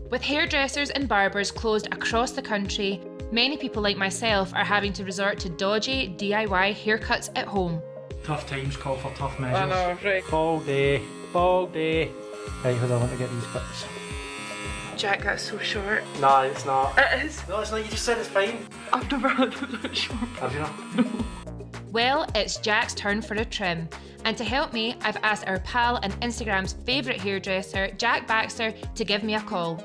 With hairdressers and barbers closed across the country, many people like myself are having to resort to dodgy DIY haircuts at home. Tough times call for tough measures. I know, right. Bald day, bald day. Right, hold on, I want to get these bits. Jack, that's so short. Nah, it's not. It is. No, it's not, you just said it's fine. I've never had it that short. Have you not? Well, it's Jack's turn for a trim. And to help me, I've asked our pal and Instagram's favourite hairdresser, Jack Baxter, to give me a call.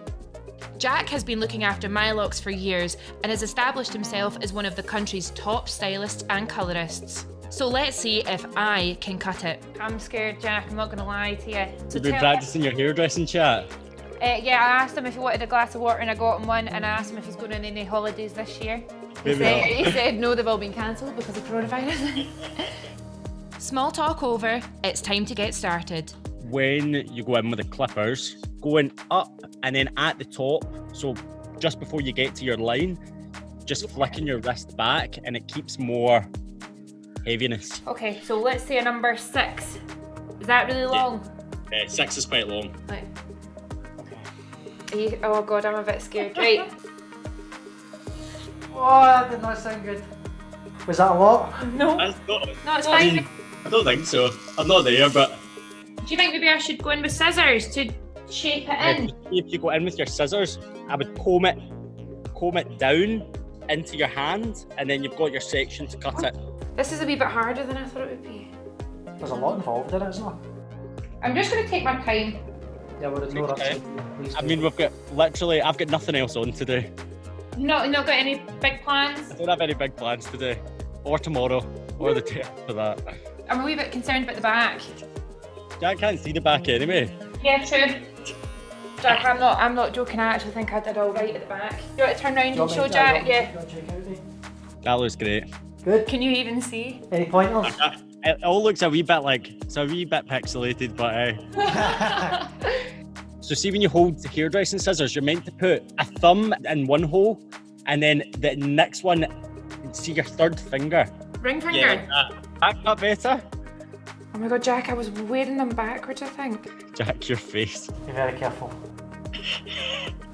Jack has been looking after my locks for years and has established himself as one of the country's top stylists and colourists. So let's see if I can cut it. I'm scared, Jack, I'm not going to lie to you. So You've been practicing your hairdressing chat? Yeah, I asked him if he wanted a glass of water and I got him one, and I asked him if he's going on any holidays this year. He said no, they've all been cancelled because of coronavirus. Small talk over, it's time to get started. When you go in with the clippers, going up and then at the top, so just before you get to your line, just flicking your wrist back and it keeps more heaviness. Okay, so let's say a number 6. Is that really long? Yeah, 6 is quite long. Right. Oh god, I'm a bit scared. Right. Oh, that did not sound good. Was that a lot? No. No, No, it's fine. I don't think so. I'm not there, but Do you think maybe I should go in with scissors to shape it in? if you go in with your scissors, I would comb it down into your hand, and then you've got your section to cut it. This is a wee bit harder than I thought it would be. There's a lot involved in it, isn't there? I'm just going to take my time. Yeah, well, there's no rush. Okay. Please I do. mean, I've got nothing else on to do. Not got any big plans? I don't have any big plans today, or tomorrow, or the day after that. I'm a wee bit concerned about the back. Jack can't see the back anyway. Yeah, true. Jack, I'm not joking. I actually think I did all right at the back. You want to turn around and show Jack? Yeah. That looks great. Good. Can you even see? Any pointers? It all looks a wee bit pixelated, but So see, when you hold the hairdressing scissors, you're meant to put a thumb in one hole, and then the next one, see your third finger. Ring finger? Yeah, that better? Oh my god, Jack, I was wearing them backwards, I think. Jack, your face. Be very careful.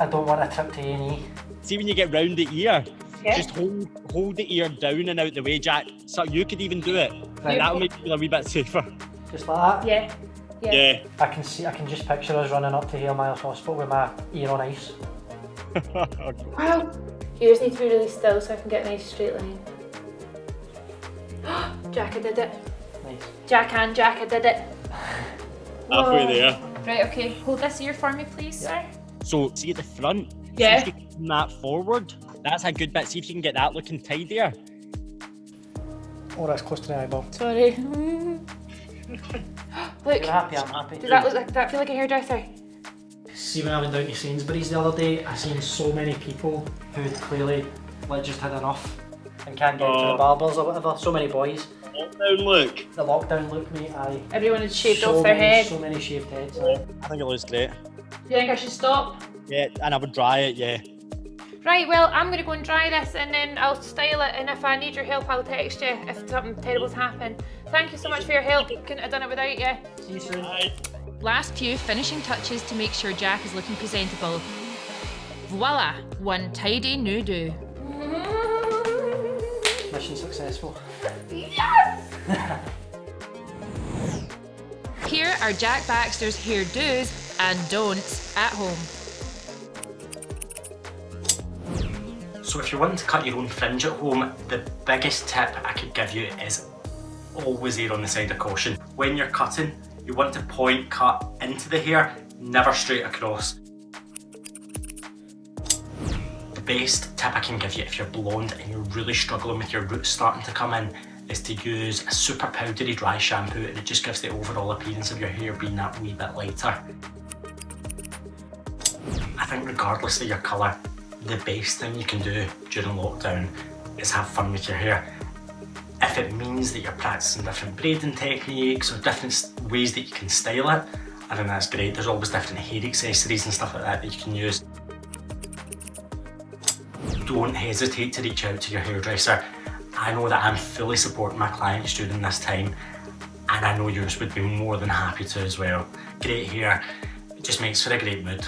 I don't want a trip to A&E. See, when you get round the ear, Yeah. just hold the ear down and out the way, Jack. So you could even do it. Right. That'll make you feel a wee bit safer. Just like that? Yeah. Yeah. I can just picture us running up to Hale Miles Hospital with my ear on ice. Wow. You just need to be really still so I can get a nice straight line. Jack, I did it. Nice. Jack, I did it. Halfway Whoa. there. Right, okay. Hold this ear for me, please, sir. So see at the front, Yeah. see if you can turn that forward. That's a good bit. See if you can get that looking tidier. Oh, that's close to the eyeball. Sorry. Look. You're happy, I'm happy. Does that feel like a hairdresser? See, when I went down to Sainsbury's the other day, I seen so many people who'd clearly just had enough and can't get to the barbers or whatever. So many boys. Lockdown look. The lockdown look, mate, Everyone had shaved so off their many, head. So many shaved heads. I think it looks great. Do you think I should stop? Yeah, and I would dry it, yeah. Right, well, I'm going to go and dry this and then I'll style it, and if I need your help, I'll text you if something terrible's happened. Thank you so much for your help. Couldn't have done it without you. See you soon. Bye. Last few finishing touches to make sure Jack is looking presentable. Voila, one tidy new do. Mission successful. Yes! Here are Jack Baxter's hair do's and don'ts at home. So if you're wanting to cut your own fringe at home, the biggest tip I could give you is always err on the side of caution. When you're cutting, you want to point cut into the hair, never straight across. The best tip I can give you if you're blonde and you're really struggling with your roots starting to come in is to use a super powdery dry shampoo, and it just gives the overall appearance of your hair being that wee bit lighter. I think regardless of your colour, the best thing you can do during lockdown is have fun with your hair. If it means that you're practicing different braiding techniques or different ways that you can style it, I think that's great. There's always different hair accessories and stuff like that that you can use. Don't hesitate to reach out to your hairdresser. I know that I'm fully supporting my clients during this time, and I know yours would be more than happy to as well. Great hair, it just makes for a great mood.